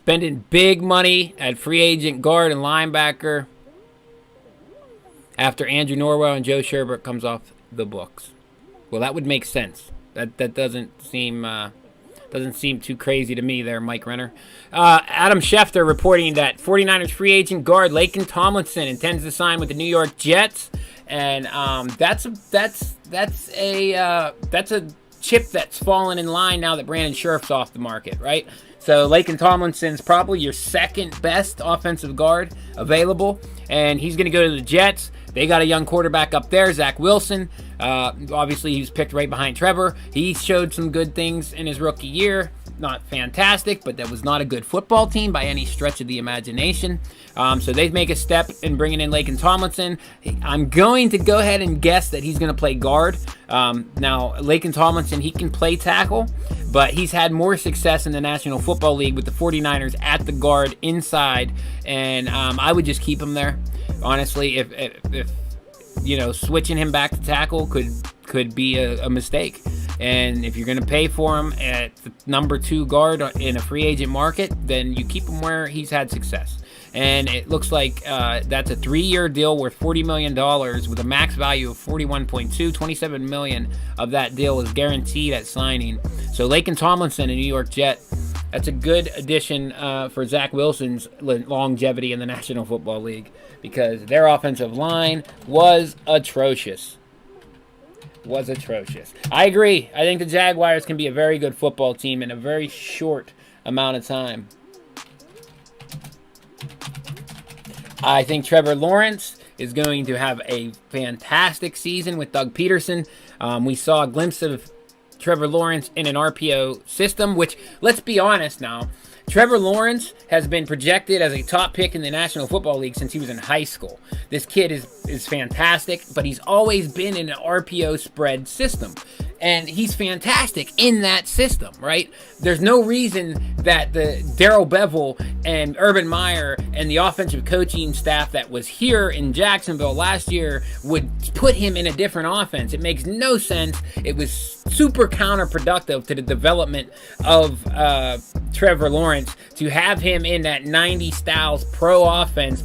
spending big money at free agent guard and linebacker after Andrew Norwell and Joe Sherbert comes off the books. Well, that would make sense. That doesn't seem too crazy to me there, Mike Renner. Adam Schefter reporting that 49ers free agent guard Laken Tomlinson intends to sign with the New York Jets, and that's a chip that's fallen in line now that Brandon Scherff's off the market, right? So Laken Tomlinson's probably your second best offensive guard available, and he's going to go to the Jets. They got a young quarterback up there, Zach Wilson. Obviously, he was picked right behind Trevor. He showed some good things in his rookie year. Not fantastic, but that was not a good football team by any stretch of the imagination. So they make a step in bringing in Laken Tomlinson. I'm going to go ahead and guess that he's going to play guard. Now, Laken Tomlinson, he can play tackle, but he's had more success in the National Football League with the 49ers at the guard inside, and I would just keep him there. Honestly, if switching him back to tackle could be a mistake. And if you're going to pay for him at the number 2 guard in a free agent market, then you keep him where he's had success. And it looks like that's a 3-year deal worth $40 million with a max value of $41.2. $27 million of that deal is guaranteed at signing. So Laken Tomlinson, a New York Jet, that's a good addition for Zach Wilson's longevity in the National Football League, because their offensive line was atrocious. I agree. I think the Jaguars can be a very good football team in a very short amount of time. I think Trevor Lawrence is going to have a fantastic season with Doug Peterson. We saw a glimpse of Trevor Lawrence in an RPO system, which, let's be honest now, Trevor Lawrence has been projected as a top pick in the National Football League since he was in high school. This kid is fantastic, but he's always been in an RPO spread system. And he's fantastic in that system, right? There's no reason that the Darrell Bevell and Urban Meyer and the offensive coaching staff that was here in Jacksonville last year would put him in a different offense. It makes no sense. It was super counterproductive to the development of Trevor Lawrence to have him in that 90 Styles pro offense,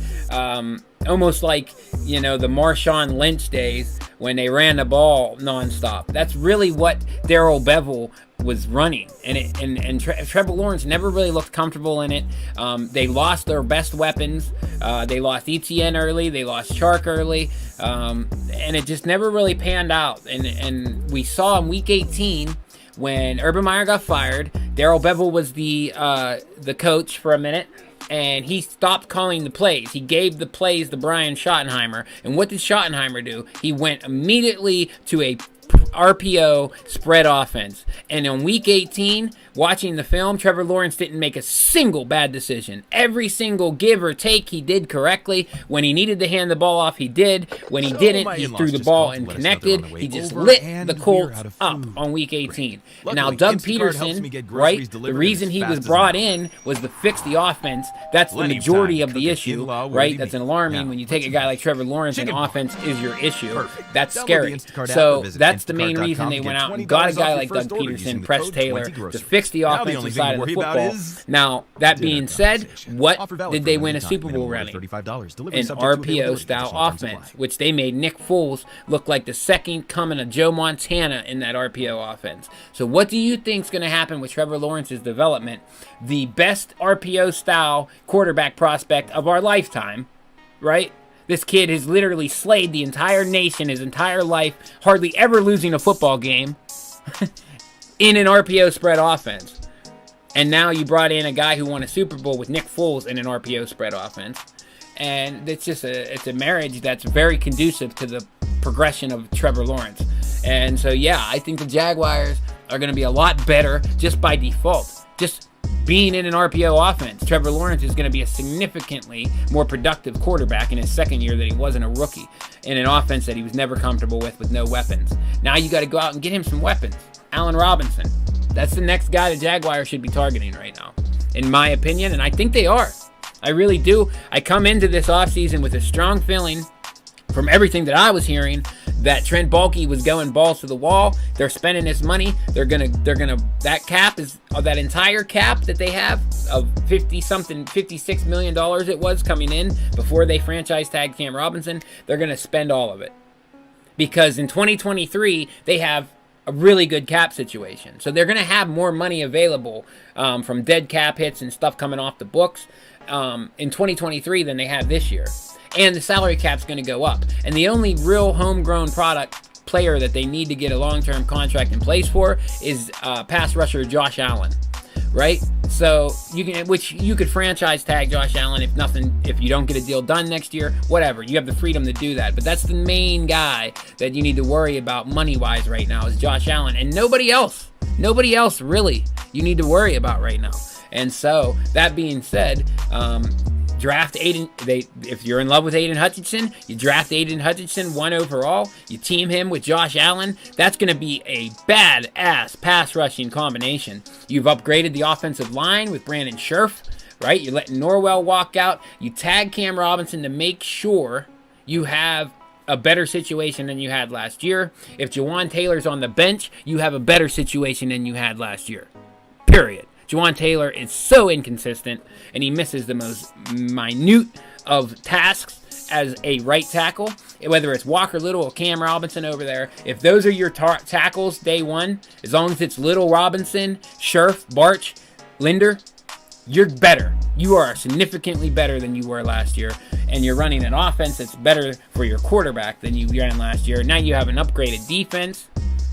almost like, the Marshawn Lynch days when they ran the ball nonstop. That's really what Darrell Bevell was running, and Trevor Lawrence never really looked comfortable in it. They lost their best weapons. They lost Etienne early. They lost Chark early, and it just never really panned out. And we saw in Week 18 when Urban Meyer got fired, Darrell Bevell was the coach for a minute. And he stopped calling the plays. He gave the plays to Brian Schottenheimer. And what did Schottenheimer do? He went immediately to a RPO spread offense. And on Week 18, watching the film, Trevor Lawrence didn't make a single bad decision. Every single give or take he did correctly. When he needed to hand the ball off, he did. When he didn't, he threw the ball and connected. He just lit the Colts up on Week 18. And now Doug Peterson, right, the reason he was brought in was to fix the offense. That's the majority of the issue, right? That's alarming when you take a guy like Trevor Lawrence and offense is your issue. That's scary. So that's the main reason they went out and got a guy like Doug Peterson, Press Taylor, to fix the offensive side of the football. Now, that being said, what did they win a Super Bowl running? An RPO-style offense, which they made Nick Foles look like the second coming of Joe Montana in that RPO offense. So what do you think is going to happen with Trevor Lawrence's development? The best RPO-style quarterback prospect of our lifetime, right? This kid has literally slayed the entire nation his entire life, hardly ever losing a football game in an RPO spread offense. And now you brought in a guy who won a Super Bowl with Nick Foles in an RPO spread offense. And it's just it's a marriage that's very conducive to the progression of Trevor Lawrence. And so, yeah, I think the Jaguars are going to be a lot better just by default. Just being in an RPO offense, Trevor Lawrence is going to be a significantly more productive quarterback in his second year than he was in a rookie, in an offense that he was never comfortable with no weapons. Now you got to go out and get him some weapons. Allen Robinson, that's the next guy the Jaguars should be targeting right now, in my opinion, and I think they are. I really do. I come into this offseason with a strong feeling from everything that I was hearing that Trent Baalke was going balls to the wall. They're spending this money. They're gonna that cap is that entire cap that they have of $56 million it was coming in before they franchise tagged Cam Robinson. They're gonna spend all of it because in 2023 they have a really good cap situation. So they're going to have more money available from dead cap hits and stuff coming off the books in 2023 than they have this year. And the salary cap's going to go up. And the only real homegrown product player that they need to get a long-term contract in place for is pass rusher Josh Allen, right? So you could franchise tag Josh Allen if you don't get a deal done next year, whatever. You have the freedom to do that. But that's the main guy that you need to worry about money-wise right now is Josh Allen, and nobody else really you need to worry about right now. And so that being said, draft Aiden. If you're in love with Aiden Hutchinson, you draft Aiden Hutchinson 1 overall. You team him with Josh Allen. That's going to be a badass pass rushing combination. You've upgraded the offensive line with Brandon Scherf, right? You're letting Norwell walk out. You tag Cam Robinson to make sure you have a better situation than you had last year. If Jawan Taylor's on the bench, you have a better situation than you had last year. Period. Jawan Taylor is so inconsistent, and he misses the most minute of tasks as a right tackle. Whether it's Walker Little or Cam Robinson over there, if those are your tackles day one, as long as it's Little, Robinson, Scherf, Barch, Linder, you're better. You are significantly better than you were last year, and you're running an offense that's better for your quarterback than you ran last year. Now you have an upgraded defense,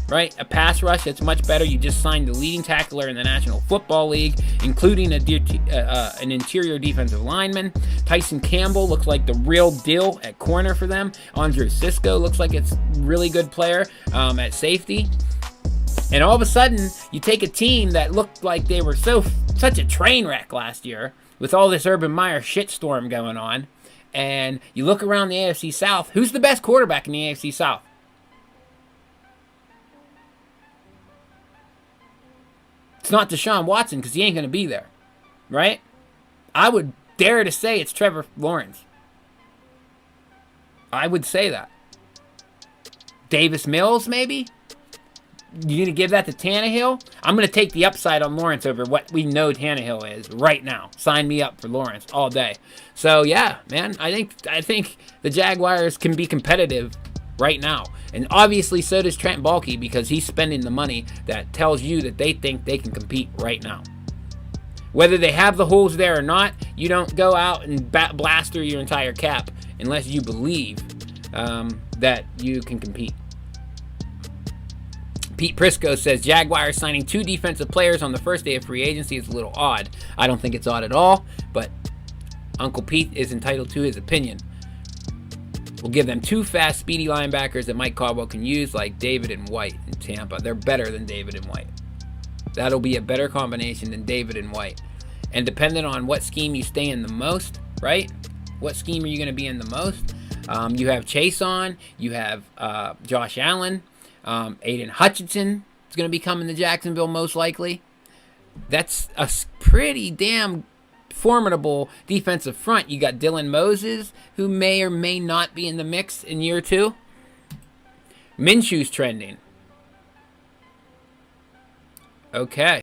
right? A pass rush that's much better. You just signed the leading tackler in the National Football League, including an interior defensive lineman. Tyson Campbell looks like the real deal at corner for them. Andrew Cisco looks like it's a really good player at safety. And all of a sudden, you take a team that looked like they were such a train wreck last year with all this Urban Meyer shitstorm going on, and you look around the AFC South. Who's the best quarterback in the AFC South? It's not Deshaun Watson because he ain't going to be there, right? I would dare to say it's Trevor Lawrence. I would say that. Davis Mills, maybe? You going to give that to Tannehill? I'm going to take the upside on Lawrence over what we know Tannehill is right now. Sign me up for Lawrence all day. So, yeah, man, I think the Jaguars can be competitive right now. And obviously so does Trent Baalke because he's spending the money that tells you that they think they can compete right now. Whether they have the holes there or not, you don't go out and blast through your entire cap unless you believe that you can compete. Pete Prisco says, Jaguars signing 2 defensive players on the first day of free agency is a little odd. I don't think it's odd at all, but Uncle Pete is entitled to his opinion. We'll give them 2 fast, speedy linebackers that Mike Caldwell can use, like David and White in Tampa. They're better than David and White. That'll be a better combination than David and White. And depending on what scheme you stay in the most, right? What scheme are you going to be in the most? You have Chase on. You have Josh Allen. Aiden Hutchinson is going to be coming to Jacksonville most likely. That's a pretty damn formidable defensive front. You got Dylan Moses, who may or may not be in the mix in year 2. Minshew's trending. Okay.